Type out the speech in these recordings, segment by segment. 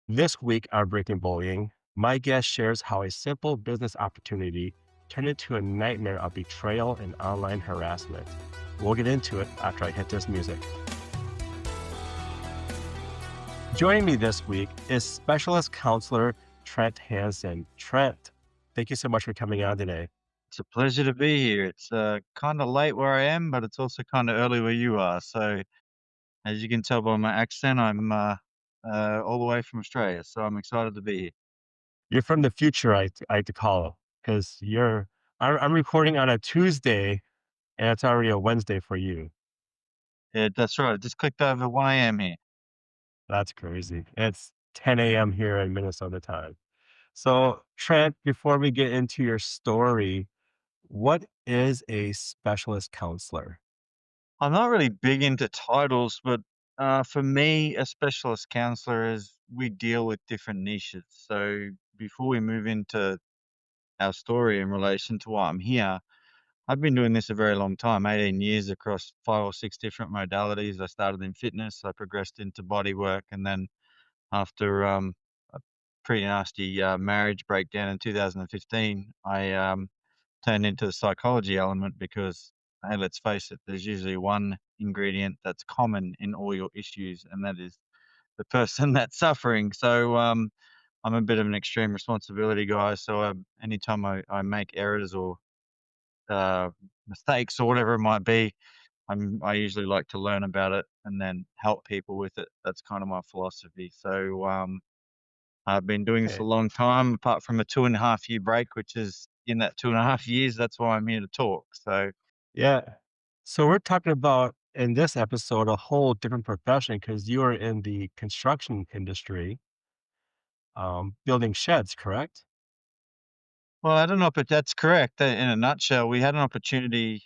This week on Breaking Bullying, my guest shares how a simple business opportunity turned into a nightmare of betrayal and online harassment. We'll get into it after I hit this music. Joining me this week is specialist counselor Trent Hansen. Trent, thank you so much for coming on today. It's a pleasure to be here. It's kind of late where I am, but it's also kind of early where you are. So, as you can tell by my accent, I'm all the way from Australia. So, I'm excited to be here. You're from the future, I like to call it, because I'm recording on a Tuesday and it's already a Wednesday for you. Yeah, that's right. I just clicked over 1 a.m. here. That's crazy. It's 10 a.m. here in Minnesota time. So, Trent, before we get into your story, what is a specialist counselor? I'm not really big into titles, but for me, a specialist counselor is we deal with different niches. So, before we move into our story in relation to why I'm here, I've been doing this a very long time, 18 years across 5 or 6 different modalities. I started in fitness, I progressed into body work, and then after a pretty nasty marriage breakdown in 2015, I turned into the psychology element because, hey, let's face it, there's usually one ingredient that's common in all your issues, and that is the person that's suffering. So I'm a bit of an extreme responsibility guy. So anytime I make errors or uh, mistakes or whatever it might be, I usually like to learn about it and then help people with it. That's kind of my philosophy. So I've been doing this a Okay. long time, apart from a 2.5 year break, which is in that 2.5 years. That's why I'm here to talk. So Yeah. So, we're talking about in this episode a whole different profession because you are in the construction industry, building sheds, correct? well, I don't know if that's correct. In a nutshell, we had an opportunity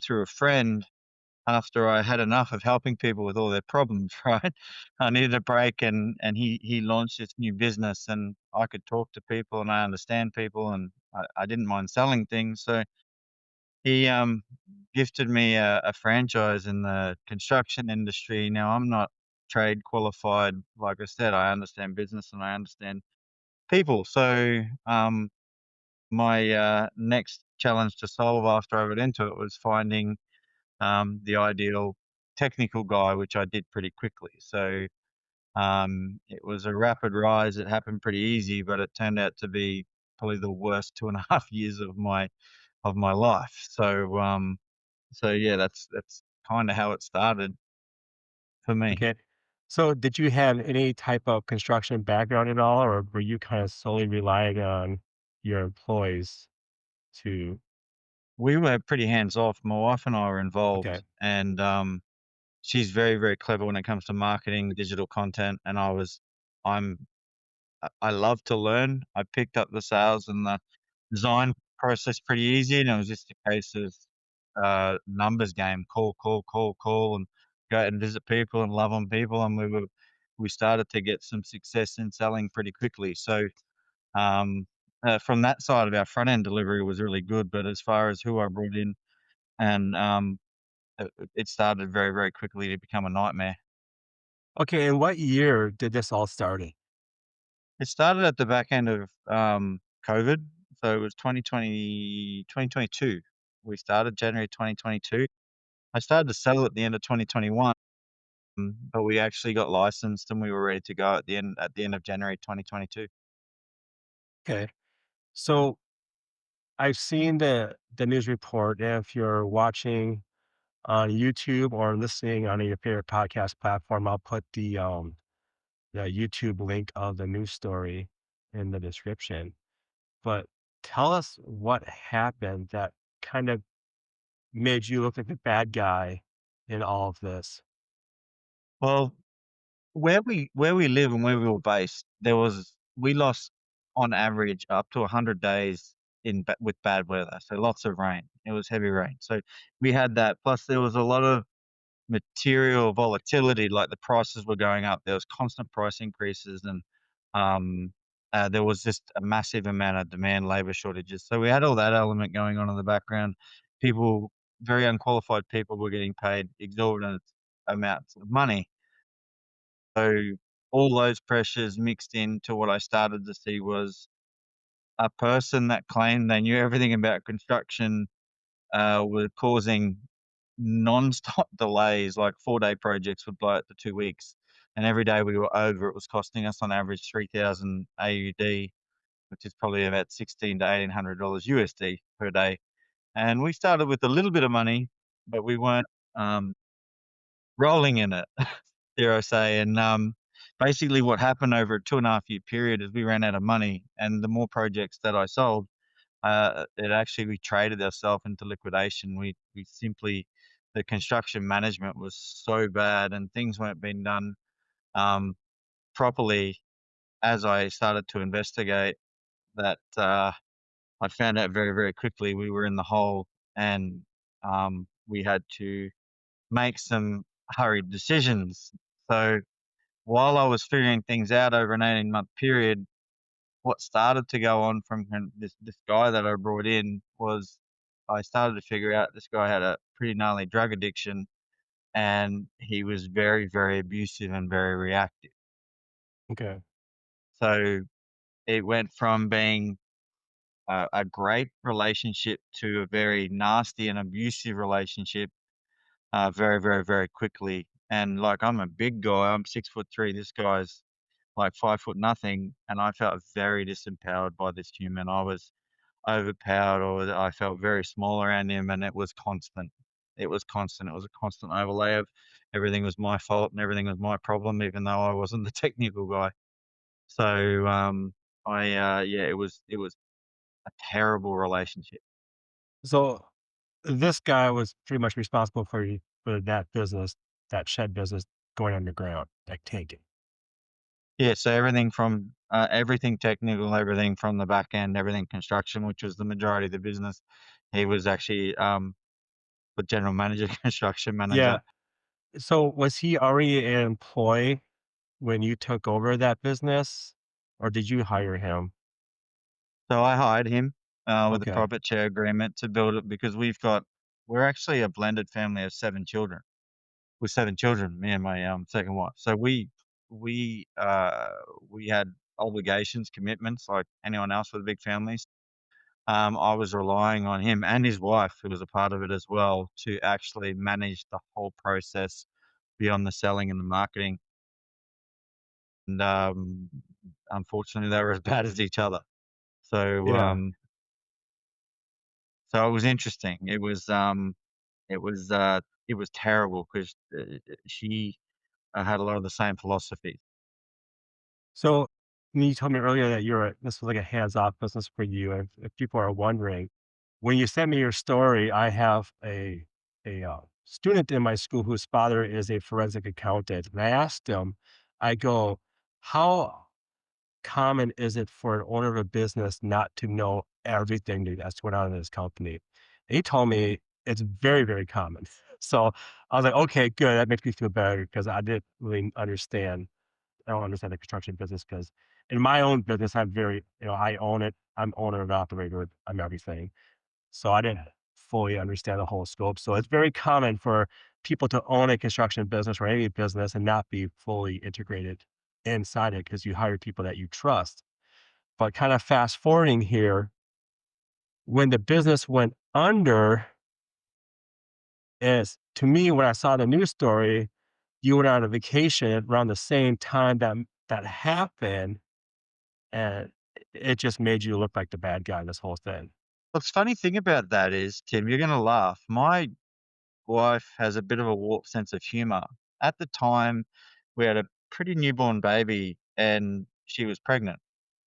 through a friend after I had enough of helping people with all their problems, right? I needed a break, and he launched this new business, and I could talk to people, and I understand people, and I didn't mind selling things. So he gifted me a franchise in the construction industry. Now I'm not trade qualified. Like I said, I understand business and I understand people. So my next challenge to solve after I got into it was finding the ideal technical guy, which I did pretty quickly. So it was a rapid rise. It happened pretty easy, but it turned out to be probably the worst 2.5 years of my life. So yeah, that's kind of how it started for me. Okay. So, did you have any type of construction background at all, or were you kind of solely relying on your employees to? We were pretty hands off. My wife and I were Okay. involved, and she's very very clever when it comes to marketing digital content. And I'm I love to learn. I picked up the sales and the design process pretty easy, and it was just a case of numbers game. Call, call, call, call, and go out and visit people and love on people. And we started to get some success in selling pretty quickly. So um, from that side of our front end delivery was really good. But as far as who I brought in, and it started very very quickly to become a nightmare. Okay. And what year did this all start in? It started at the back end of COVID, so it was 2020, 2022. We started January 2022. I started to sell at the end of 2021, but we actually got licensed and we were ready to go at the end of January 2022. Okay. So, I've seen the news report. And if you're watching on YouTube or listening on your favorite podcast platform, I'll put the YouTube link of the news story in the description. But tell us what happened that kind of made you look like the bad guy in all of this. Well, where we live and where we were based, we lost on average up to 100 days with bad weather, so lots of rain. It was heavy rain, so we had that. Plus, there was a lot of material volatility, like the prices were going up. There was constant price increases, and there was just a massive amount of demand, labor shortages. So we had all that element going on in the background. People, very unqualified people, were getting paid exorbitant amounts of money. So all those pressures mixed into what I started to see was a person that claimed they knew everything about construction, were causing non-stop delays, like 4-day projects would blow out to 2 weeks, and every day we were over, it was costing us on average 3,000 AUD, which is probably about 16 to $1,800 USD per day, and we started with a little bit of money, but we weren't, um, rolling in it, dare I say, and, basically what happened over a 2.5-year period is we ran out of money, and the more projects that I sold, it actually we traded ourselves into liquidation. We simply the construction management was so bad and things weren't being done um, properly. As I started to investigate that, I found out very very quickly we were in the hole, and we had to make some hurried decisions. So while I was figuring things out over an 18-month period, what started to go on from this guy that I brought in was I started to figure out this guy had a pretty gnarly drug addiction, and he was very, very abusive and very reactive. Okay. So it went from being a great relationship to a very nasty and abusive relationship, very, very, very quickly. And like I'm a big guy, I'm 6'3". This guy's like 5 foot nothing, and I felt very disempowered by this human. I was overpowered, or that I felt very small around him, and it was constant. It was constant. It was a constant overlay of everything was my fault and everything was my problem, even though I wasn't the technical guy. So, yeah, it was a terrible relationship. So this guy was pretty much responsible for for that business, that shed business going underground, like tanking. Yeah, so everything technical, everything from the back end, everything construction, which was the majority of the business. He was actually the general manager, construction Yeah. manager. So was he already an employee when you took over that business, or did you hire him? So I hired him, with a Okay. profit share agreement to build it because we're actually a blended family of 7 children. With 7 children, me and my, second wife. So we, uh, we had obligations, commitments like anyone else with big families. I was relying on him and his wife, who was a part of it as well, to actually manage the whole process beyond the selling and the marketing, and, unfortunately, they were as bad as each other. So, Yeah. so it was interesting. It was, it was terrible 'cause, she, had a lot of the same philosophies. So you told me earlier that this was like a hands-off business for you. And if people are wondering, when you sent me your story, I have a student in my school whose father is a forensic accountant, and I asked him, I go, how common is it for an owner of a business not to know everything that's going on in his company? And he told me it's very, very common. So I was like, okay, good. That makes me feel better because I didn't really understand. I don't understand the construction business because in my own business, I'm very, I own it. I'm owner and operator. I'm everything. So I didn't fully understand the whole scope. So it's very common for people to own a construction business or any business and not be fully integrated inside it because you hire people that you trust. But kind of fast forwarding here, when the business went under, is to me, when I saw the news story, you went on a vacation around the same time that happened, and it just made you look like the bad guy in this whole thing. The funny thing about that is, Tim, you're gonna laugh. My wife has a bit of a warped sense of humor. At the time, we had a pretty newborn baby, and she was pregnant.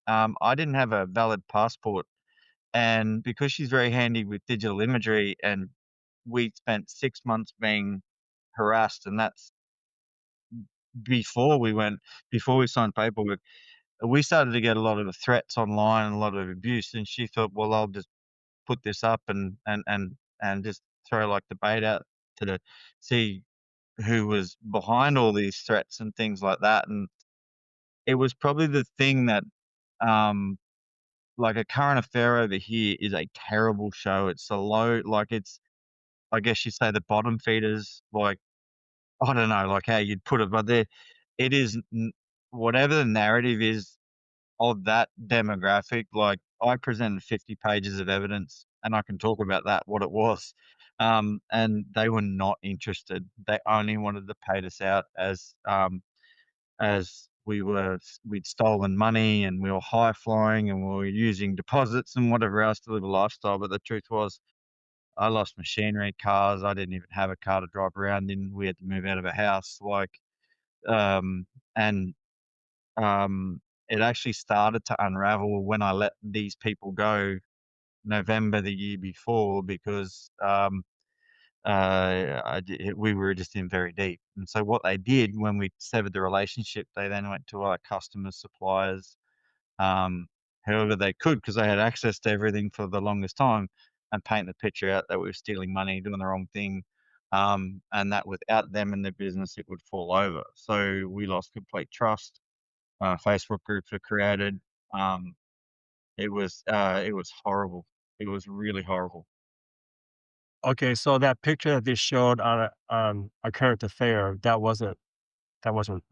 I didn't have a valid passport, and because she's very handy with digital imagery, and we spent 6 months being harassed, and that's before we went before we signed paperwork. We started to get a lot of threats online and a lot of abuse, and she thought, "Well, I'll just put this up and just throw, like, the bait out to see who was behind all these threats and things like that," and it was probably the thing that, um like, A Current Affair Over Here is a terrible show. It's a low like, it's I guess you'd say the bottom feeders, like, I don't know, like, how you'd put it, but it is whatever the narrative is of that demographic, like, I presented 50 pages of evidence, and I can talk about that, what it was, and they were not interested. They only wanted to paint us out as we'd stolen money, and we were high flying, and we were using deposits and whatever else to live a lifestyle, but the truth was, I lost machinery, cars, I didn't even have a car to drive around in, we had to move out of a house, like, um, and um, it actually started to unravel when I let these people go November the year before because we were just in very deep. And so what they did when we severed the relationship, they then went to our customers, suppliers, um, whoever they could, because they had access to everything for the longest time, and paint the picture out that we were stealing money, doing the wrong thing, and that without them in the business, it would fall over. So we lost complete trust. Facebook groups were created. Um, it was horrible. It was really horrible. Okay, so that picture that they showed on a current affair, that wasn't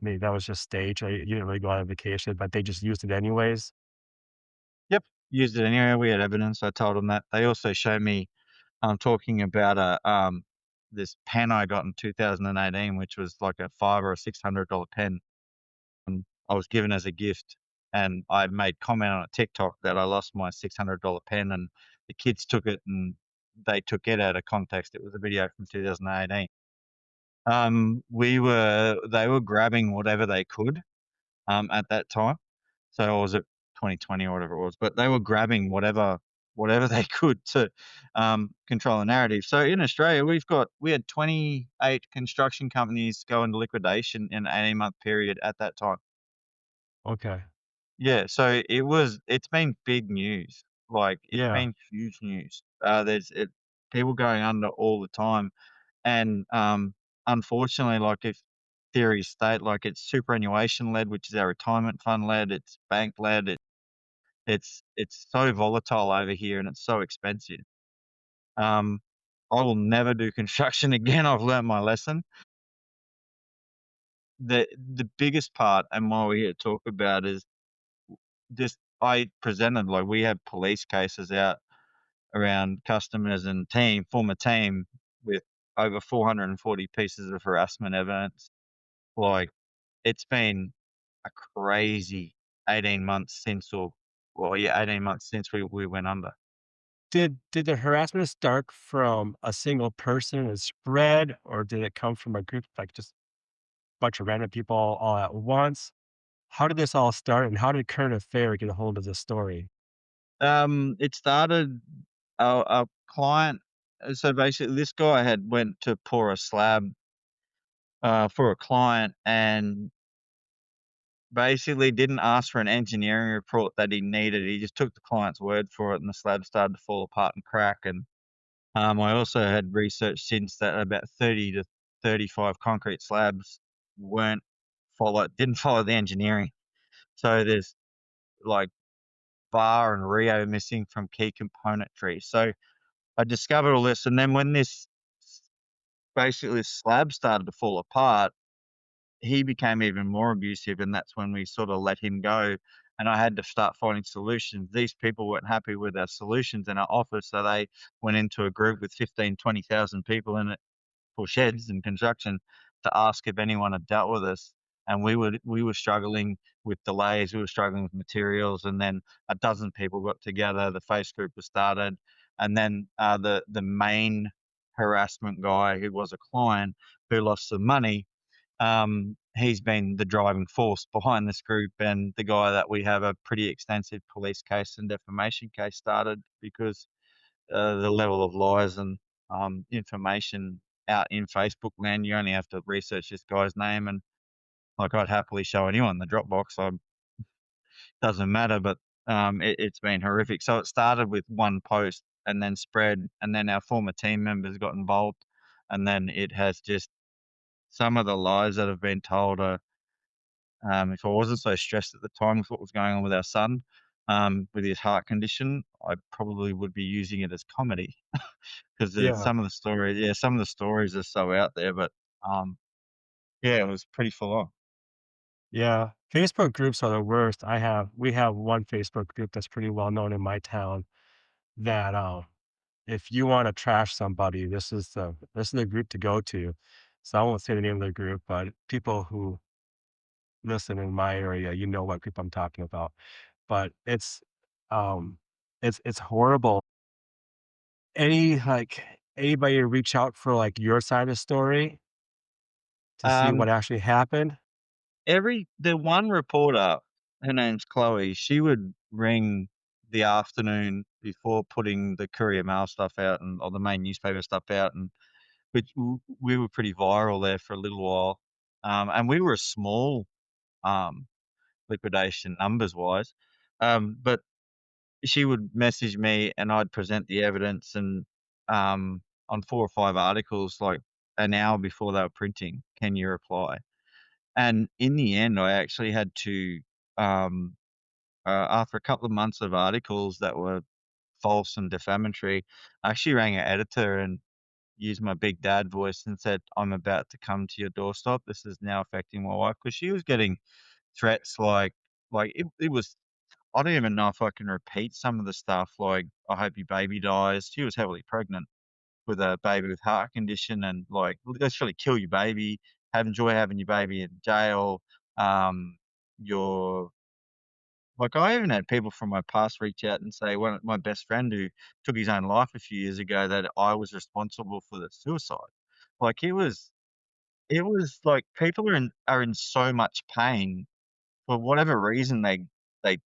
me, that was just staged, you didn't really go on vacation, but they just used it anyways? Yep, used it anyway. We had evidence. I told them that. They also showed me talking about this pen I got in 2018, which was like a $500 or $600 pen. I was given as a gift, and I made comment on a TikTok that I lost my $600 pen, and the kids took it and they took it out of context. It was a video from 2018. They were grabbing whatever they could, at that time. So, or was it 2020 or whatever it was? But they were grabbing whatever they could to, control the narrative. So in Australia, we had 28 construction companies go into liquidation in an 18-month period at that time. Okay. Yeah, so it's been big news. Like, it's Yeah. been huge news. There's it People going under all the time. And, unfortunately, like, if theories state, like, it's superannuation led, which is our retirement fund led, it's bank led, it's so volatile over here and it's so expensive. Um, I will never do construction again. I've learnt my lesson. The biggest part, and why we're here to talk about, is just I presented, like, we have police cases out around customers and former team, with over 440 pieces of harassment evidence. Like, it's been a crazy 18 months since, or well, yeah, 18 months since we went under. Did the harassment start from a single person and spread, or did it come from a group, like, just a bunch of random people all at once? How did this all start, and how did Current Affair get a hold of this story? It started a client. So basically, this guy had went to pour a slab for a client, and basically didn't ask for an engineering report that he needed. He just took the client's word for it, and the slab started to fall apart and crack. And I also had researched since that about 30 to 35 concrete slabs weren't didn't follow the engineering. So there's, like, bar and Rio missing from key componentry. So I discovered all this, and then when this slab started to fall apart, he became even more abusive, and that's when we sort of let him go. And I had to start finding solutions. These people weren't happy with our solutions and our offers, so they went into a group with 15, 20,000 people in it, for sheds and construction, to ask if anyone had dealt with us. And we were struggling with delays, we were struggling with materials, and then a dozen people got together, the face group was started, and then the main harassment guy, who was a client who lost some money, he's been the driving force behind this group, and the guy that we have a pretty extensive police case and defamation case started because the level of lies and information out in Facebook land. You only have to research this guy's name, and, like, I'd happily show anyone the Dropbox. Doesn't matter, but it's been horrific. So it started with one post and then spread, and then our former team members got involved, and then it has just some of the lies that have been told are. If I wasn't so stressed at the time with what was going on with our son, with his heart condition, I probably would be using it as comedy. 'Cause Yeah. some of the stories are so out there, but, yeah, it was pretty full on. Yeah, Facebook groups are the worst. We have one Facebook group that's pretty well known in my town that, if you wanna trash somebody, this is the group to go to. So I won't say the name of the group, but people who listen in my area, you know what group I'm talking about. But um, it's horrible. Anybody reach out for, like, your side of the story to see Um, what actually happened? the one reporter, her name's Chloe, she would ring the afternoon before putting the Courier Mail stuff out and or the main newspaper stuff out, and which we were pretty viral there for a little while. And we were a small, um, liquidation numbers wise. But she would message me and I'd present the evidence and, on 4 or 5 articles, like, an hour before they were printing, "Can you reply?" And in the end, I actually had to, um, after a couple of months of articles that were false and defamatory, I actually rang our editor and used my big dad voice and said, "I'm about to come to your doorstep. This is now affecting my wife," because she was getting threats like it was I don't even know if I can repeat some of the stuff, like, "I hope your baby dies." She was heavily pregnant with a baby with heart condition and, like, literally kill your baby, have enjoy having your baby in jail. Your like, I even had people from my past reach out and say one of my best friend who took his own life a few years ago that I was responsible for the suicide. Like, it was like people are in so much pain for whatever reason they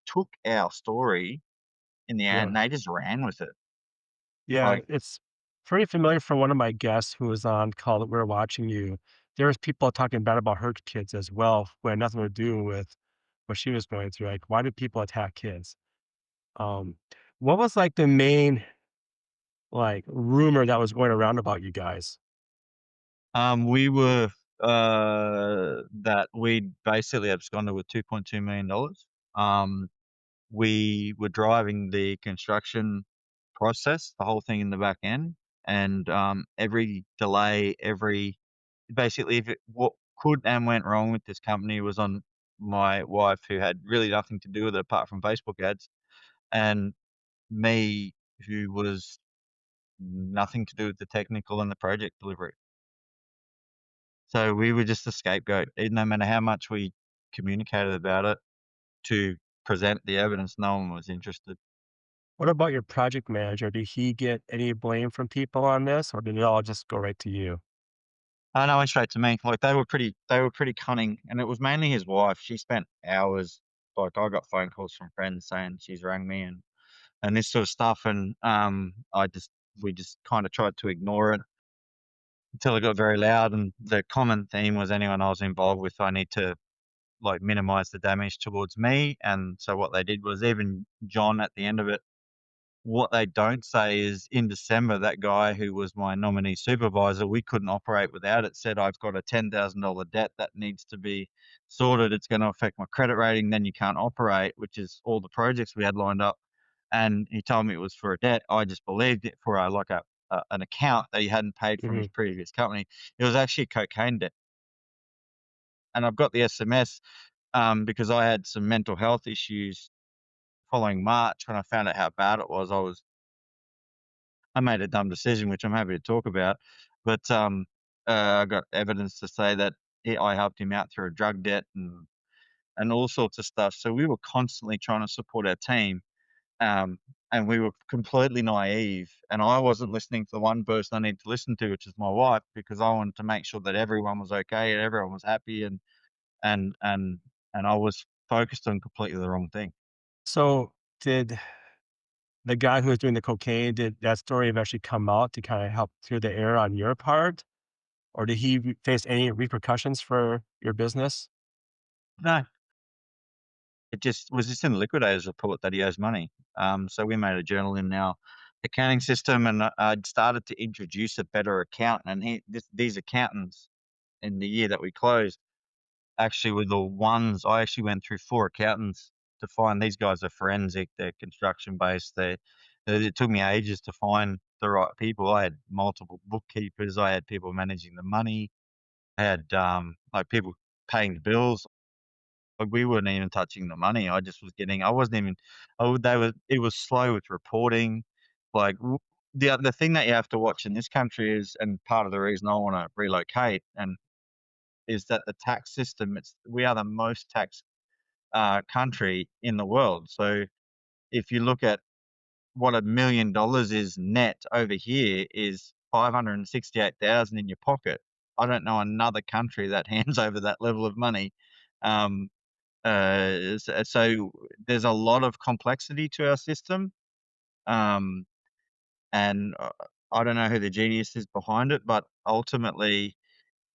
took our story in the end, Yeah. and they just ran with it. Yeah, Like, it's pretty familiar from one of my guests who was on called "We're Watching You." There was people talking bad about her kids as well, who had nothing to do with what she was going through, like, why do people attack kids? Um, what was, like, the main, like, rumor that was going around about you guys? we were, that we'd basically absconded with $2.2 million. We were driving the construction process, the whole thing in the back end, and, every delay, every basically, if it what could and went wrong with this company was on my wife, who had really nothing to do with it apart from Facebook ads, and me, who was nothing to do with the technical and the project delivery. So we were just a scapegoat. No matter how much we communicated about it to present the evidence, no one was interested. What about your project manager? Did he get any blame from people on this, or did it all just go right to you? No, went straight to me. Like, they were pretty cunning, and it was mainly his wife. She spent hours, like, I got phone calls from friends saying she's rang me and this sort of stuff, and, we just kinda tried to ignore it until it got very loud, and the common theme was anyone I was involved with, I need to, like, minimize the damage towards me, and so what they did was even John at the end of it. What they don't say is in December, that guy who was my nominee supervisor, we couldn't operate without it, said, "I've got a $10,000 debt that needs to be sorted. It's gonna affect my credit rating, then you can't operate," which is all the projects we had lined up. And he told me it was for a debt. I just believed it for an account that he hadn't paid from his Mhm. previous company. It was actually a cocaine debt. And I've got the SMS, because I had some mental health issues following March when I found out how bad it was. I made a dumb decision, which I'm happy to talk about, but, I got evidence to say that I helped him out through a drug debt and all sorts of stuff, so we were constantly trying to support our team, um, and we were completely naive, and I wasn't listening to the one person I need to listen to, which is my wife, because I wanted to make sure that everyone was okay and everyone was happy and and and I was focused on completely the wrong thing. So, did the guy who was doing the cocaine, did that story eventually come out to kinda help clear the air on your part? Or did he face any repercussions for your business? No. It just was just in the liquidator's report that he owes money. So we made a journal in our accounting system, and I'd started to introduce a better accountant. And these accountants in the year that we closed actually were the ones I actually went through 4 accountants to find. These guys are forensic, they're construction based. It took me ages to find the right people. I had multiple bookkeepers, I had people managing the money, I had like people paying the bills. Like, we weren't even touching the money. I wasn't even oh, they were it was slow with reporting. Like, the thing that you have to watch in this country is, and part of the reason I wanna relocate, and is that the tax system, we are the most taxed, country in the world. So, if you look at what $1 million is net over here is 568,000 in your pocket. I don't know another country that hands over that level of money. Um, so there's a lot of complexity to our system, um, and I don't know who the genius is behind it, but ultimately,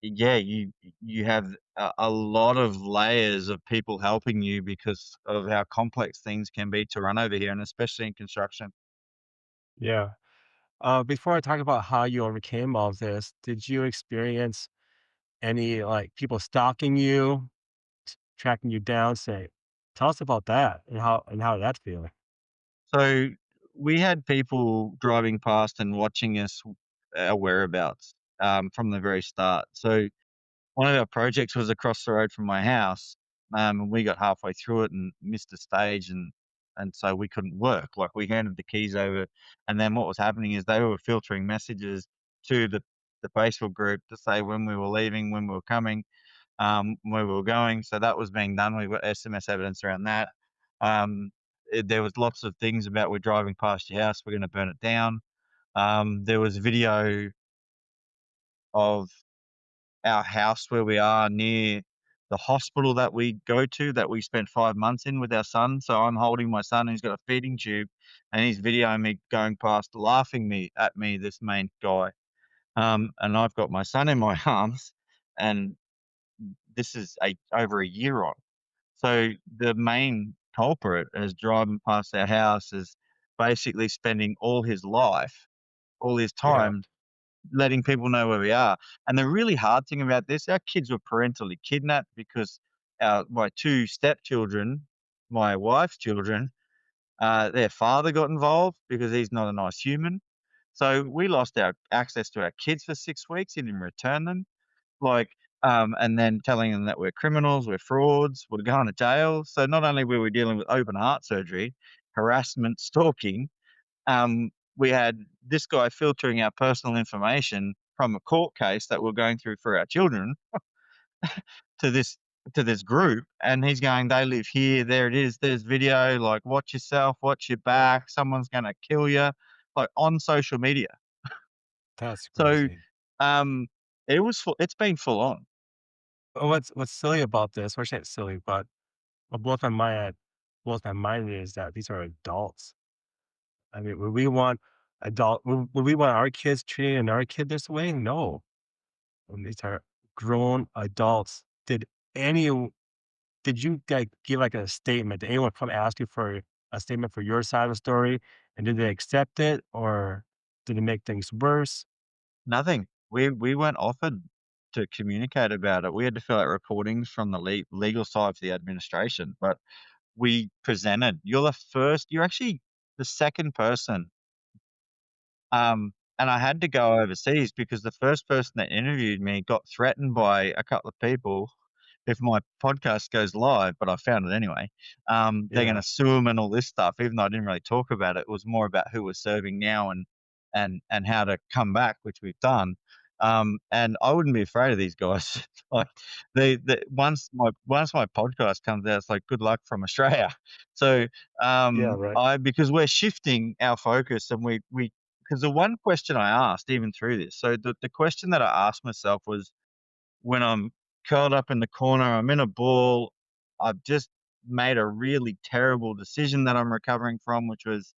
yeah, you have a lot of layers of people helping you because of how complex things can be to run over here, and especially in construction. Yeah. Before I talk about how you overcame all of this, did you experience any like people stalking you, tracking you down? Say, tell us about that and how that's feeling. So we had people driving past and watching us, our whereabouts, from the very start. So one of our projects was across the road from my house, and we got halfway through it and missed a stage, and so we couldn't work. Like, we handed the keys over, and then what was happening is they were filtering messages to the Facebook group to say when we were leaving, when we were coming, where we were going. So that was being done. We've got SMS evidence around that. There was lots of things about, we're driving past your house, we're going to burn it down. There was video of our house where we are near the hospital that we go to, that we spent 5 months in with our son. So I'm holding my son, who's got a feeding tube, and he's videoing me going past, laughing at me, this main guy. And I've got my son in my arms, and this is over a year on. So the main culprit is driving past our house, is basically spending all his life, all his Yeah, time, letting people know where we are. And the really hard thing about this, our kids were parentally kidnapped because my two stepchildren, my wife's children, their father got involved because he's not a nice human. So we lost our access to our kids for 6 weeks. He didn't return them. Like, and then telling them that we're criminals, we're frauds, we're going to jail. So not only were we dealing with open heart surgery, harassment, stalking, we had this guy filtering our personal information from a court case that we're going through for our children to this group, and he's going, they live here, there it is, there's video, like, watch yourself, watch your back, someone's gonna kill you, like, on social media. that's So, crazy. um, it's been full on. What's silly about this, or I shouldn't say silly, but what blows my mind is that these are adults. I mean, would we want our kids treating our kid this way? No. These are grown adults. Any did you, like, give, like, a statement? Did anyone come ask you for a statement for your side of the story, and did they accept it, or did it make things worse? Nothing. We weren't offered to communicate about it. We had to fill out recordings from the legal side for the administration, but we presented. You're actually the second person, and I had to go overseas because the first person that interviewed me got threatened by a couple of people if my podcast goes live, but I found it anyway. They're Yeah, gonna sue them and all this stuff, even though I didn't really talk about it. It was more about who we're serving now, and how to come back, which we've done. And I wouldn't be afraid of these guys. Like, they once my podcast comes out, it's like good luck from Australia. So, yeah, right. I because we're shifting our focus, and we because the one question I asked even through this, so the question that I asked myself was, when I'm curled up in the corner, I'm in a ball, I've just made a really terrible decision that I'm recovering from, which was,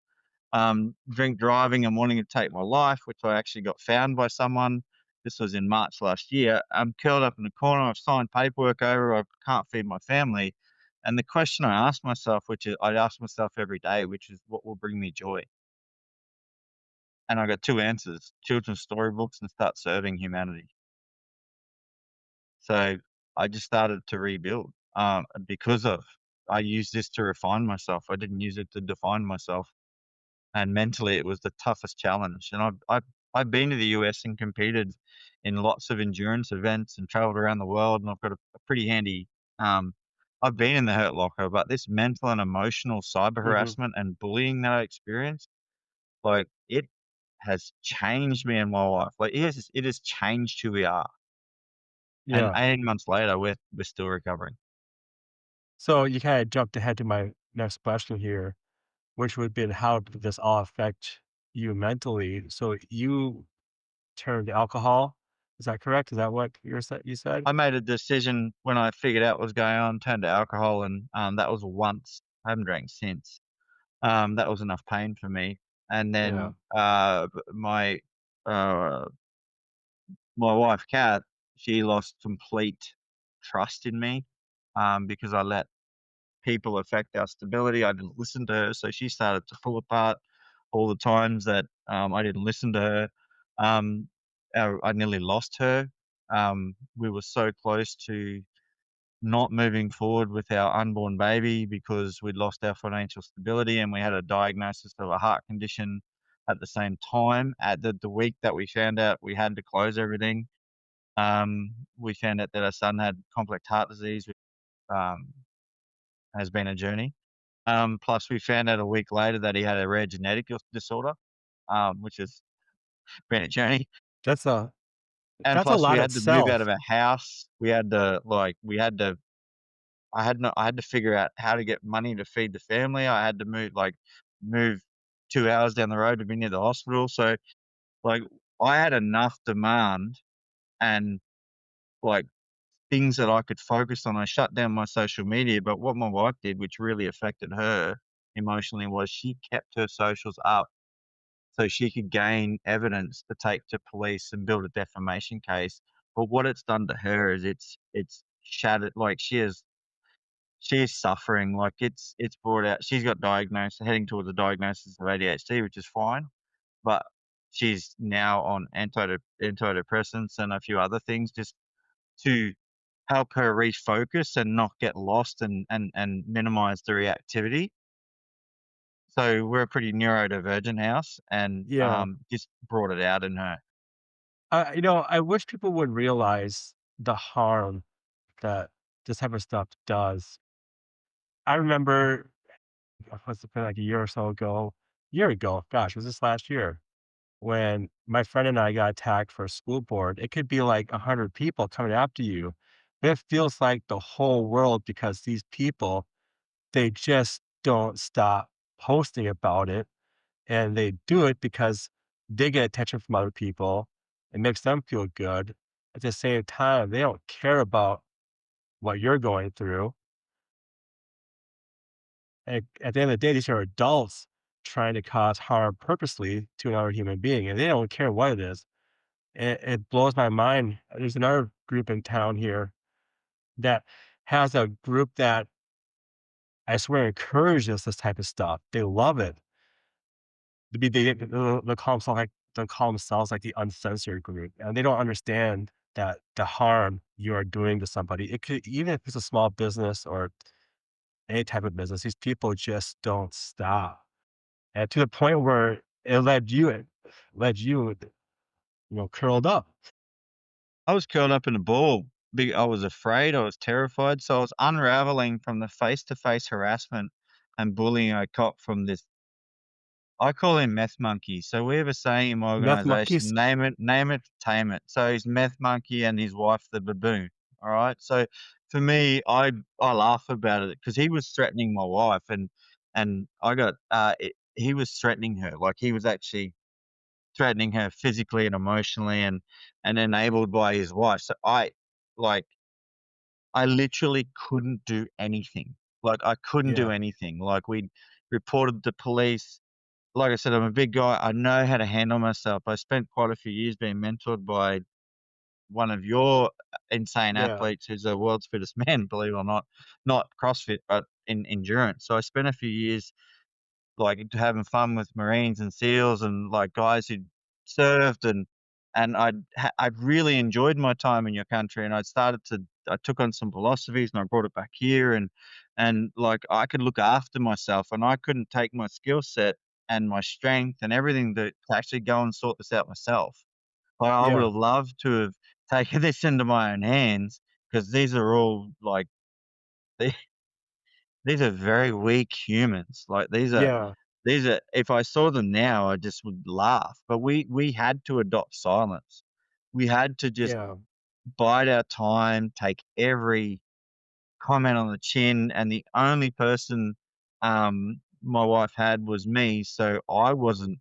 drink driving and wanting to take my life, which I actually got found by someone. This was in March last year. I'm curled up in the corner, I've signed paperwork over, I can't feed my family. And the question I asked myself, which is I ask myself every day, which is, what will bring me joy? And I got two answers: children's storybooks and start serving humanity. So I just started to rebuild, because of I used this to refine myself. I didn't use it to define myself. And mentally, it was the toughest challenge. And I've been to the US and competed in lots of endurance events and traveled around the world, and I've got a pretty handy, um, I've been in the hurt locker, but this mental and emotional cyber Mhm. harassment and bullying that I experienced, like, it has changed me and my wife. Like, it has changed who we are. And Yeah. 18 months later, we're still recovering. So you kinda jumped ahead to my next question here, which would be how did this all affect you mentally? So you turned to alcohol, is that correct? Is that what you said? I made a decision when I figured out what was going on, turned to alcohol, and, that was once. I haven't drank since. That was enough pain for me. And Yeah. then, uh, my wife, Kat, she lost complete trust in me, because I let people affect our stability. I didn't listen to her, so she started to pull apart all the times that, I didn't listen to her. I nearly lost her. We were so close to not moving forward with our unborn baby because we'd lost our financial stability and we had a diagnosis of a heart condition at the same time. At the week that we found out we had to close everything, we found out that our son had complex heart disease, which, um, has been a journey. Plus, we found out a week later that he had a rare genetic disorder, which has been a journey. That's a And that's a plus, we lot had to move out itself. of our house. We had to, like, we had to I had to figure out how to get money to feed the family. I had to move 2 hours down the road to be near the hospital. So, like, I had enough demand and, like, things that I could focus on. I shut down my social media, but what my wife did, which really affected her emotionally, was she kept her socials up so she could gain evidence to take to police and build a defamation case. But what it's done to her is it's shattered, like, she's suffering, like, it's brought out, she's got diagnosed, heading towards a diagnosis of ADHD, which is fine, but she's now on antidepressants and a few other things just to help her refocus and not get lost and minimize the reactivity. So we're a pretty neurodivergent house and, Yeah. just brought it out in her. I wish people would realize the harm that this type of stuff does. I remember, must have been like a year or so ago, year ago, gosh, was this last year? When my friend and I got attacked for a school board, it could be like 100 people coming after you. But it feels like the whole world because these people, they just don't stop posting about it. And they do it because they get attention from other people. It makes them feel good. At the same time, they don't care about what you're going through. And at the end of the day, these are adults trying to cause harm purposely to another human being, and they don't care what it is. It blows my mind. There's another group in town here that has a group that I swear encourages this type of stuff. They love it. They call themselves like the uncensored group, and they don't understand that the harm you are doing to somebody. It could even if it's a small business or any type of business, these people just don't stop. And to the point where it led you, curled up. I was curled up in a ball. I was afraid, I was terrified, so I was unraveling from the face-to-face harassment and bullying I caught from this. I call him Meth Monkey. So we have a saying in my Meth organization, monkeys? name it, tame it. So he's Meth Monkey and his wife, the baboon. All right. So for me, I laugh about it because he was threatening my wife and I got he was threatening her. Like, he was actually threatening her physically and emotionally and enabled by his wife. So like I literally couldn't do anything. Like, I couldn't do Yeah, anything. Like, we reported the police. Like I said, I'm a big guy. I know how to handle myself. I spent quite a few years being mentored by one of your insane yeah, athletes who's the world's fittest man, believe it or not. Not CrossFit, but in endurance. So I spent a few years, like, having fun with Marines and SEALs and, like, guys who served and I'd really enjoyed my time in your country, and I took on some philosophies and I brought it back here like, I could look after myself, and I couldn't take my skill set and my strength and everything to actually go and sort this out myself. Like, I would yeah. have loved to have taken this into my own hands because these are all, like, these are very weak humans. Like, Yeah, these are if I saw them now, I just would laugh, but we had to adopt silence. We had to just yeah, bide our time, take every comment on the chin, and the only person, my wife had was me, so I wasn't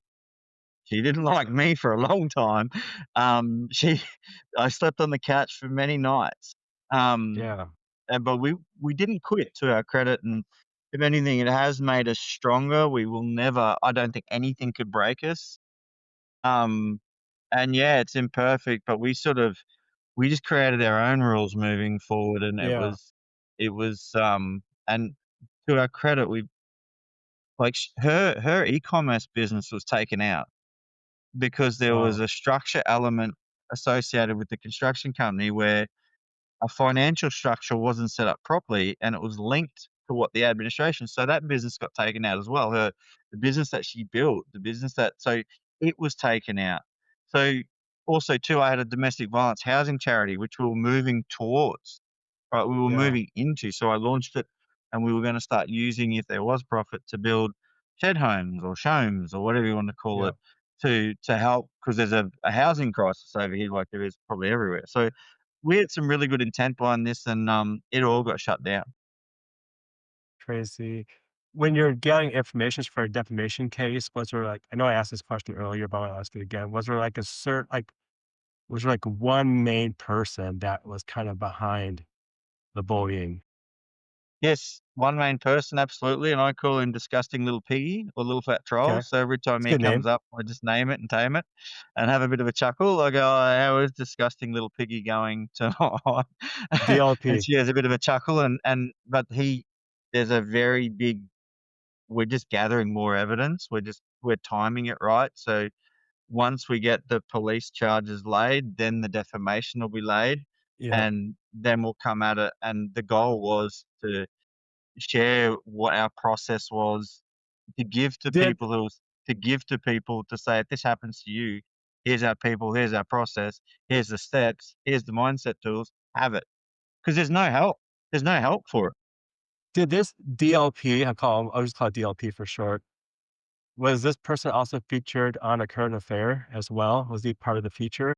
she didn't like me for a long time. She I slept on the couch for many nights. Um, yeah, but we didn't quit, to our credit, and if anything, it has made us stronger. We will never I don't think anything could break us. Um, and yeah, it's imperfect, but we just created our own rules moving forward, and yeah. it was, and to our credit, we like, her e-commerce business was taken out because there was Wow. a structure element associated with the construction company where a financial structure wasn't set up properly, and it was linked to what the administration, so that business got taken out as well. The business that she built, the business that so it was taken out. So, also too, I had a domestic violence housing charity, which we were moving towards, right? We were Yeah, moving into, so I launched it, and we were gonna start using, if there was profit, to build shed homes or shomes or whatever you want to call yeah. it, to help because there's a housing crisis over here like there is probably everywhere. So we had some really good intent behind this, and it all got shut down. Crazy. When you're getting information for a defamation case, was there like I know I asked this question earlier, but I'll ask it again. Was there like a cert like was there like one main person that was kind of behind the bullying? Yes, one main person, absolutely, and I call him disgusting little piggy or little fat troll. Okay. So every time It's a he good comes name. up, I just name it and tame it, and have a bit of a chuckle. I go, "Oh, how is disgusting little piggy going tonight?" And DLP. she has a bit of a chuckle, and but he, there's a very big. We're just gathering more evidence. We're timing it right. So once we get the police charges laid, then the defamation will be laid, Yeah. and then we'll come at it, and the goal was to share what our process was, to give to Did people to say, "If this happens to you, here's our people, here's our process, here's the steps, here's the mindset tools, have it." Because there's no help. There's no help for it. did this DLP, I'll just call it DLP for short. Was this person also featured on A Current Affair as well? Was he part of the feature?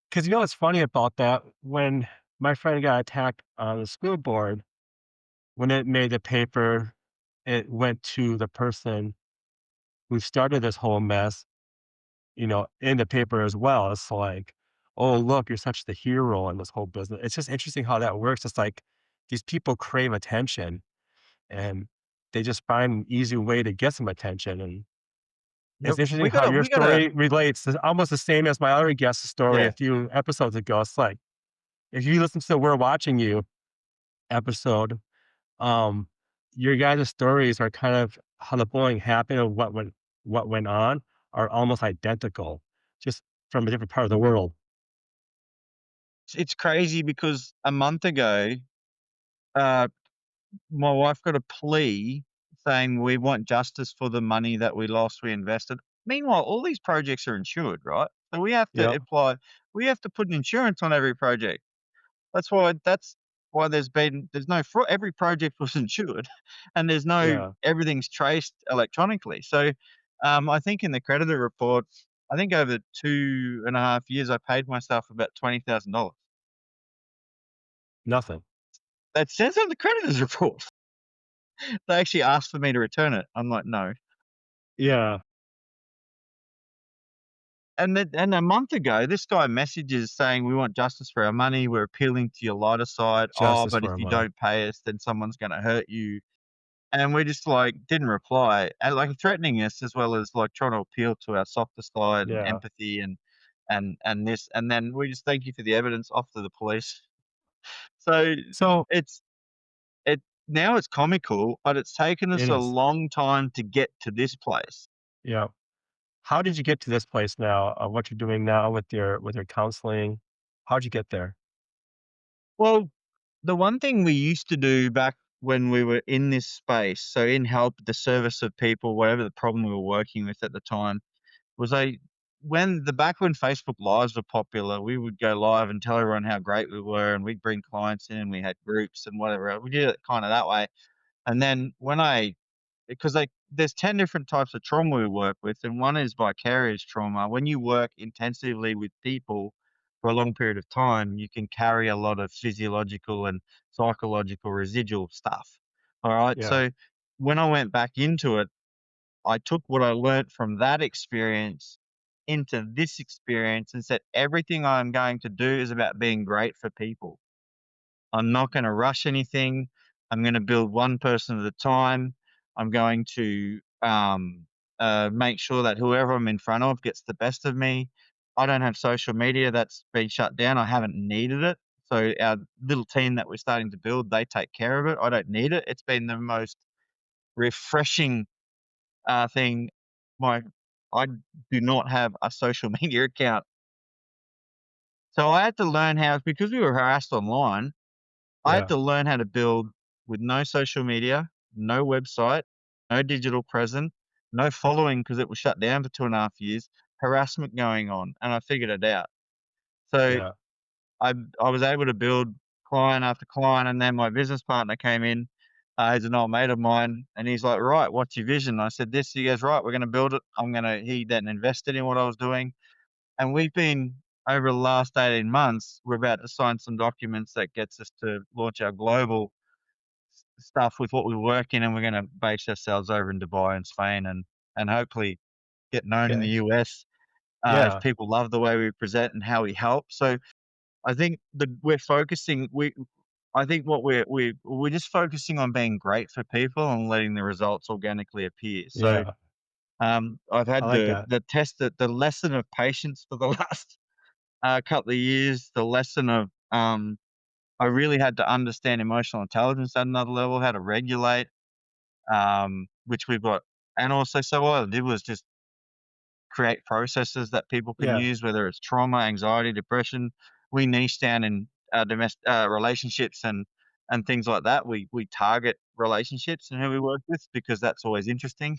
Because you know what's funny about that? When my friend got attacked on the school board, when it made the paper, it went to the person who started this whole mess, in the paper as well. It's like, "Oh, look, you're such the hero in this whole business." It's just interesting how that works. It's like these people crave attention and they just find an easy way to get some attention. And Yep. it's interesting how your We gotta story relates. It's almost the same as my other guest's story a yeah. few episodes ago. It's like if you listen to the We're Watching You episode, um, your guys' stories are kind of how the bullying happened and what went on are almost identical, just from a different part of the world. It's crazy because a month ago, uh, my wife got a plea saying, "We want justice for the money that we lost, we invested." Meanwhile, all these projects are insured, right? So Yep, we have to put an insurance on every project. That's why there's no fraud. Every project was insured, and there's no yeah, everything's traced electronically. So, I think in the creditor report, I think over 2.5 years, I paid myself about $20,000. nothing. That says on the creditors report. They actually asked for me to return it. I'm like, "No." Yeah, And a month ago, this guy messages saying, "We want justice for our money. We're appealing to your lighter side. Oh, justice but for if our you money. don't pay us, then someone's gonna hurt you." And we just, like, didn't reply, and, like, threatening us as well as, like, trying to appeal to our softer side and Yeah. empathy and this, and then we just, "Thank you for the evidence," off to the police. So, So it's it now it's comical, but it's taken it us a is. long time to get to this place. Yeah. How did you get to this place now? What you're doing now with your counseling? How'd you get there? Well, the one thing we used to do back when we were in this space, so in help, the service of people, whatever the problem we were working with at the time, was when Facebook Lives were popular, we would go live and tell everyone how great we were, and we'd bring clients in, and we had groups and whatever else. We did it kinda that way. And then when I because, like, there's 10 different types of trauma we work with, and one is vicarious trauma. When you work intensively with people for a long period of time, you can carry a lot of physiological and psychological residual stuff. All right. Yeah. So when I went back into it, I took what I learned from that experience into this experience and said, everything I'm going to do is about being great for people. I'm not going to rush anything. I'm going to build one person at a time. I'm going to make sure that whoever I'm in front of gets the best of me. I don't have social media that's been shut down. I haven't needed it. So our little team that we're starting to build, they take care of it. I don't need it. It's been the most refreshing thing. My I do not have a social media account. So I had to learn how, because we were harassed online, I had Yeah. to learn how to build with no social media, no website, no digital presence, no following because it was shut down for 2.5 years, harassment going on, and I figured it out. So Yeah. I was able to build client after client, and then my business partner came in. He's an old mate of mine, and he's like, "Right, what's your vision?" I said, "This." He goes, "Right, we're going to build it. I'm going to." He then invested in what I was doing, and we've been over the last 18 months. We're about to sign some documents that gets us to launch our global stuff with what we work in, and we're going to base ourselves over in Dubai and Spain, and hopefully get known in the Okay. US if Yeah. people love the way we present and how we help. So I think that we're focusing. I think what we're just focusing on being great for people and letting the results organically appear. So Yeah. I've I had like that. the lesson of patience for the last couple of years. The lesson of I really had to understand emotional intelligence at another level, how to regulate, which we've got. And also, so what I did was just create processes that people can Yeah. use, whether it's trauma, anxiety, depression. We niche down in domestic relationships and things like that. We target relationships and who we work with because that's always interesting.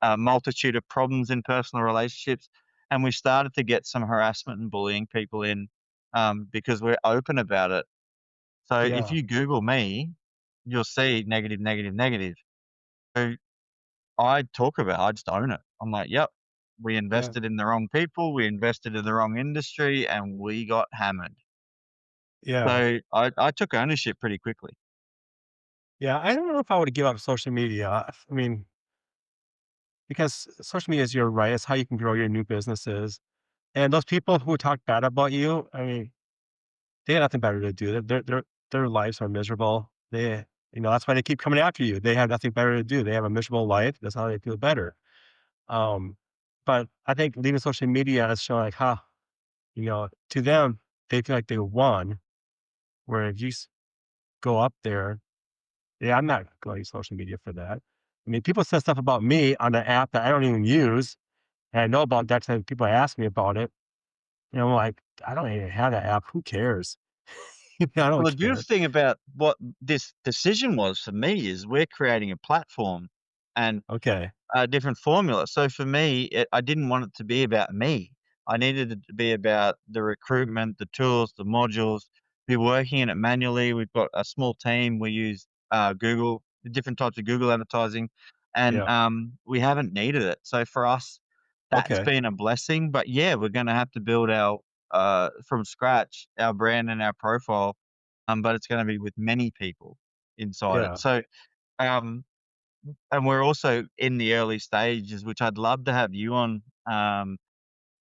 A multitude of problems in personal relationships, and we started to get some harassment and bullying people in because we're open about it. So if Yeah. you Google me, you'll see negative, negative, negative. So I talk about I just own it. I'm like, "Yep, we Yeah. invested in the wrong people, we invested in the wrong industry, and we got hammered." Yeah. So I took ownership pretty quickly. Yeah. I don't know if I would give up social media. I mean, because social media is your right. It's how you can grow your new businesses. And those people who talk bad about you, I mean, they got nothing better to do. Their lives are miserable. That's why they keep coming after you. They have nothing better to do. They have a miserable life. That's how they feel better. Um, but I think leaving social media is showing like, to them, they feel like they won. Where if you go up there, yeah, I'm not going to social media for that. I mean, people said stuff about me on an app that I don't even use, and I know about that. So people ask me about it, and I'm like, I don't even have that app. Who cares? I Well, don't the beautiful care. thing about what this decision was for me is we're creating a platform and Okay. a different formula. So for me, I didn't want it to be about me. I needed it to be about the recruitment, the tools, the modules, be working in it manually. We've got a small team. We use Google, different types of Google advertising, and Yeah. we haven't needed it. So for us, that's Okay. been a blessing. But yeah, we're going to have to build our from scratch our brand and our profile, but it's going to be with many people inside it. Yeah. So um, and we're also in the early stages, which I'd love to have you on,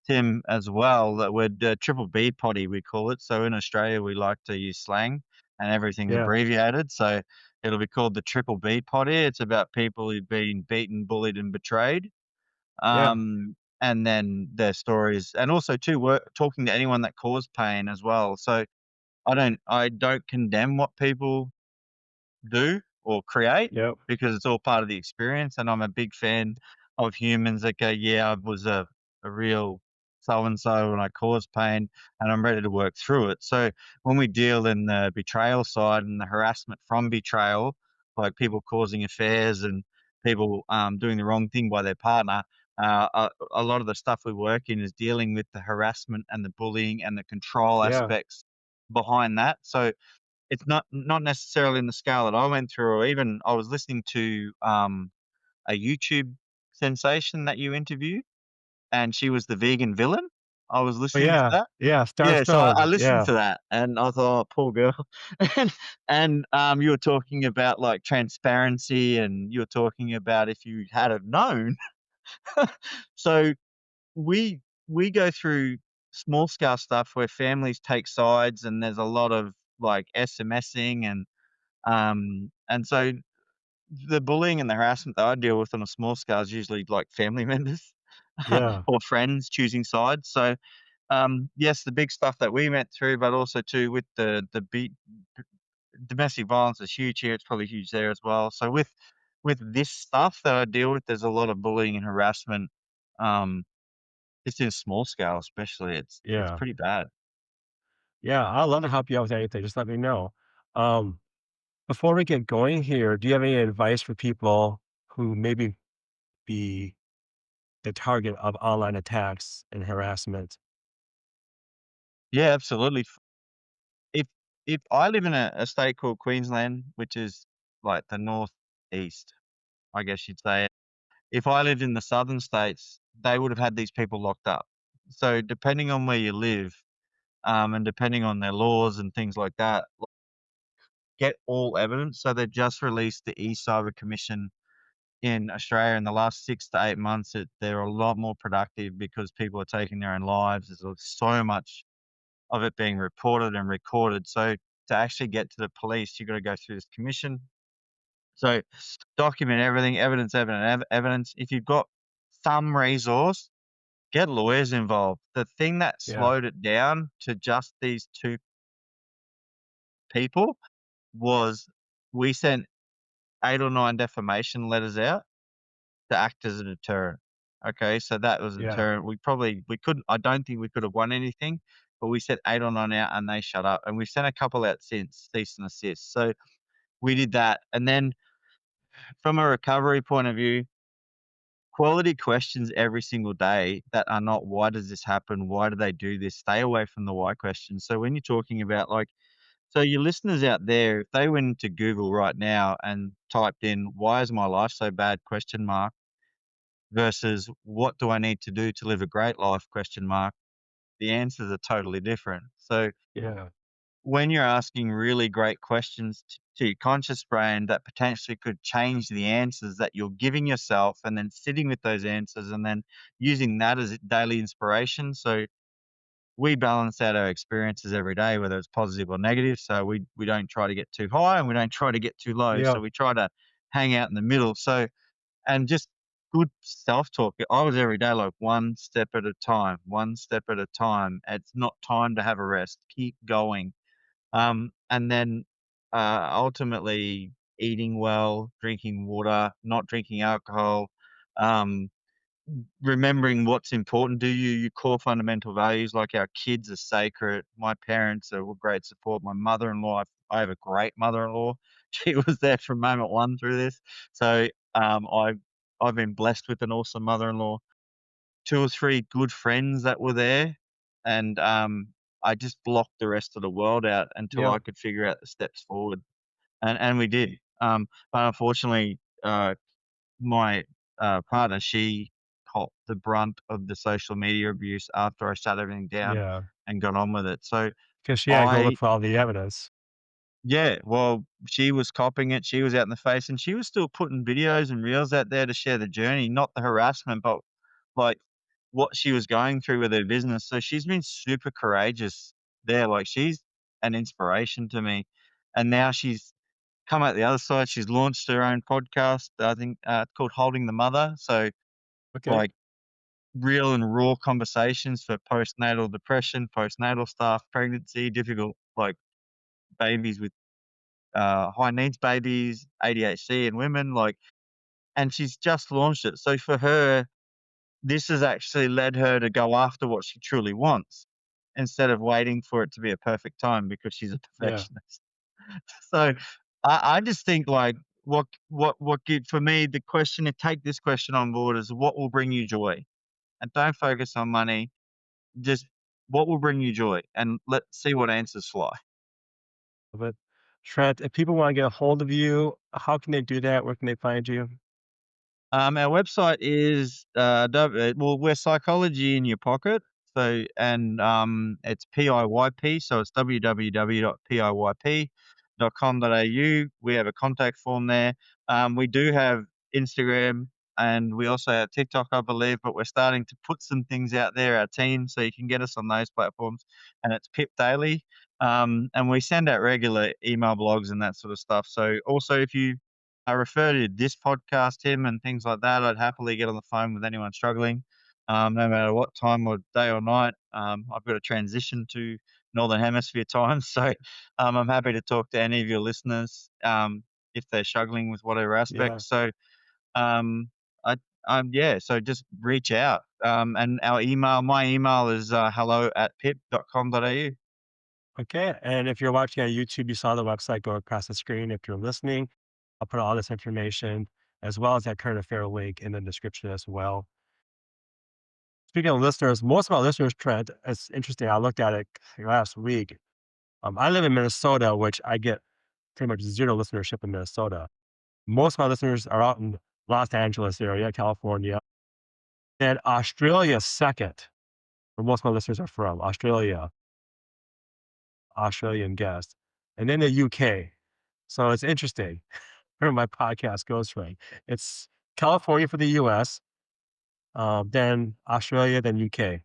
Tim, as well, that we're the triple B potty, we call it. So in Australia, we like to use slang and everything's Yeah. abbreviated. So it'll be called the triple B potty. It's about people who've been beaten, bullied, and betrayed. Yeah. And then their stories, and also too, talking to anyone that caused pain as well. So I don't condemn what people do or create Yep. because it's all part of the experience. And I'm a big fan of humans that go, yeah, I was a real so and so and I caused pain and I'm ready to work through it. So when we deal in the betrayal side and the harassment from betrayal, like people causing affairs and people doing the wrong thing by their partner, a lot of the stuff we work in is dealing with the harassment and the bullying and the control Yeah. aspects behind that. So it's not necessarily in the scale that I went through, or even I was listening to, a YouTube sensation that you interviewed, and she was the vegan villain. I was Oh, listening to yeah. that. Yeah, Star Yeah, so I Stone. listened Yeah. to that, and I thought, "Oh, poor girl." And you were talking about, like, transparency, and you were talking about if you had have known. So, we we go through small scale stuff where families take sides, and there's a lot of, like, SMSing, and so the bullying and the harassment that I deal with on a small scale is usually, like, family members Yeah. or friends choosing sides. So, yes, the big stuff that we went through, but also too with the domestic violence is huge here. It's probably huge there as well. So with this stuff that I deal with, there's a lot of bullying and harassment. Um, just in a small scale, especially, it's Yeah. pretty bad. Yeah, I'd love to help you out with anything, just let me know. Um, Before we get going here, do you have any advice for people who maybe be the target of online attacks and harassment? Yeah, absolutely. If if I live in a state called Queensland, which is like the northeast, I guess you'd say. If I lived in the southern states, they would have had these people locked up. So depending on where you live, and depending on their laws and things like that, get all evidence. So they've just released the e-cyber commission in Australia in the last 6 to 8 months. They're a lot more productive because people are taking their own lives. There's so much of it being reported and recorded. So to actually get to the police, you've got to go through this commission. So document everything, evidence. If you've got some resource, get lawyers involved. The thing that Yeah, slowed it down to just these 2 people was we sent 8 or 9 defamation letters out to act as a deterrent. Okay, so that was a yeah, deterrent. We couldn't I don't think we could have won anything, but we sent 8 or 9 out and they shut up, and we've sent a couple out since, cease and assist. So we did that, and then from a recovery point of view, quality questions every single day that are not, "Why does this happen? Why do they do this?" Stay away from the why questions. So when you're talking about, like, so your listeners out there, if they went into Google right now and typed in, "Why is my life so bad?" question mark, versus, "What do I need to do to live a great life?" question mark, the answers are totally different. So yeah, when you're asking really great questions to your conscious brain that potentially could change the answers that you're giving yourself, and then sitting with those answers and then using that as daily inspiration. So we balance out our experiences every day, whether it's positive or negative. So we don't try to get too high and we don't try to get too low. yeah, So we try to hang out in the middle. So, and just good self talk. I was every day like one step at a time, one step at a time. It's not time to have a rest. Keep going. And then ultimately eating well, drinking water, not drinking alcohol, um, remembering what's important to you, your core fundamental values. Like, our kids are sacred. My parents are great support. My mother-in-law, I have a great mother-in-law. She was there from moment one through this. So I've been blessed with an awesome mother-in-law. Two or three good friends that were there, and I just blocked the rest of the world out until yeah, I could figure out the steps forward, and we did. But unfortunately, my, partner, she caught the brunt of the social media abuse after I shut everything down yeah. and got on with it. So Because she had to go look I for all the evidence. yeah, well, she was copying it, she was out in the face, and she was still putting videos and reels out there to share the journey, not the harassment, but, like, what she was going through with her business. So she's been super courageous there, like, she's an inspiration to me, and now she's come out the other side. She's launched her own podcast, I think, it's called Holding the Mother. So, Okay. like, real and raw conversations for postnatal depression, postnatal stuff, pregnancy, difficult, like, babies with, high needs babies, ADHD in women, like, and she's just launched it. So for her, this has actually led her to go after what she truly wants, instead of waiting for it to be a perfect time because she's a Yeah, perfectionist. So I just think, like, what give for me, the question to take this question on board is, what will bring you joy? And don't focus on money. Just what will bring you joy, and let's see what answers fly. love it. Trent, if people want to get a hold of you, how can they do that? Where can they find you? Our website is, well, we're Psychology in Your Pocket. So, and it's PIYP, so it's www.piyp.com.au. We have a contact form there. We do have Instagram and we also have TikTok, I believe, but we're starting to put some things out there, our team, so you can get us on those platforms. And it's Pip Daily. And we send out regular email blogs and that sort of stuff. So, also, if you I refer to this podcast, Tim, and things like that, I'd happily get on the phone with anyone struggling, no matter what time or day or night. I've got to transition to Northern Hemisphere time, so I'm happy to talk to any of your listeners if they're struggling with whatever Yeah. aspect. So, um, I, yeah, so just reach out. And my email is hello@pip.com.au. Okay. And if you're watching on YouTube, you saw the website go across the screen. If you're listening, I'll put all this information as well as that current affair link in the description as well. Speaking of listeners, most of our listeners, Trent, it's interesting. I looked at it last week. I live in Minnesota, which I get pretty much zero listenership in Minnesota. Most of my listeners are out in Los Angeles area, California. And Australia second, where most of my listeners are from. Australia, Australian guest. And then the UK. So it's interesting where my podcast goes from. It's California for the US, then Australia, then UK.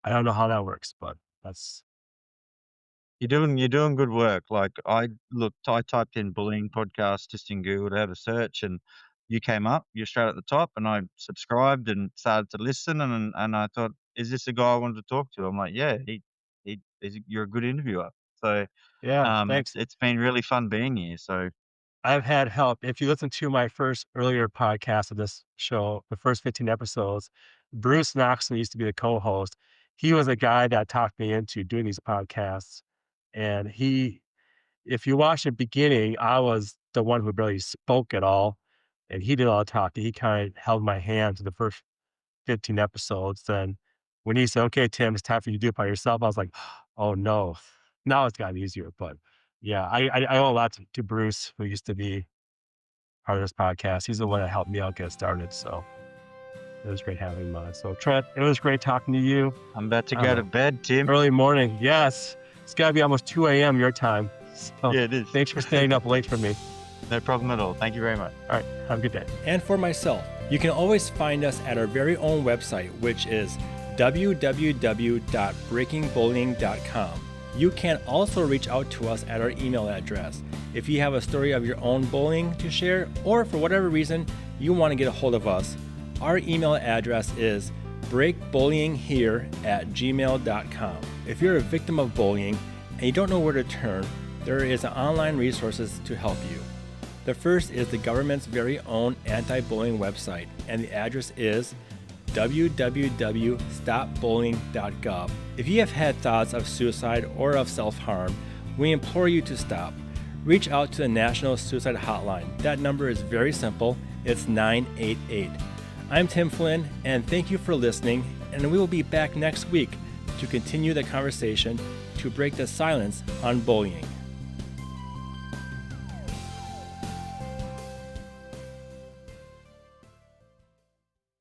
I don't know how that works, but that's You're doing good work. Like I typed in bullying podcast just in Google to have a search, and you came up. You're straight at the top, and I subscribed and started to listen, and I thought, is this the guy I wanted to talk to? I'm like, yeah, you're a good interviewer. So yeah, it's thanks. it's been really fun being here. So I've had help. If you listen to my first earlier podcast of this show, the first 15 episodes, Bruce Knoxon used to be the co-host. He was a guy that talked me into doing these podcasts. And if you watch the beginning, I was the one who barely spoke at all. And he did all the talking. He kind of held my hand to the first 15 episodes. Then when he said, okay, Tim, it's time for you to do it by yourself, I was like, oh no. Now it's gotten easier. But yeah, I owe a lot to Bruce, who used to be part of this podcast. He's the one that helped me out get started. So it was great having him on. So Trent, it was great talking to you. I'm about to I don't go to know, bed, Tim. early morning. Yes. It's got to be almost 2 a.m. your time. So Yeah, it is. thanks for staying up late for me. No problem at all. Thank you very much. All right. Have a good day. And for myself, you can always find us at our very own website, which is www.breakingbullying.com. You can also reach out to us at our email address. If you have a story of your own bullying to share, or for whatever reason you want to get a hold of us, our email address is breakbullyinghere@gmail.com. If you're a victim of bullying and you don't know where to turn, there is online resources to help you. The first is the government's very own anti-bullying website, and the address is www.stopbullying.gov. If you have had thoughts of suicide or of self-harm, we implore you to stop. Reach out to the National Suicide Hotline. That number is very simple. It's 988. I'm Tim Flynn, and thank you for listening, and we will be back next week to continue the conversation to break the silence on bullying.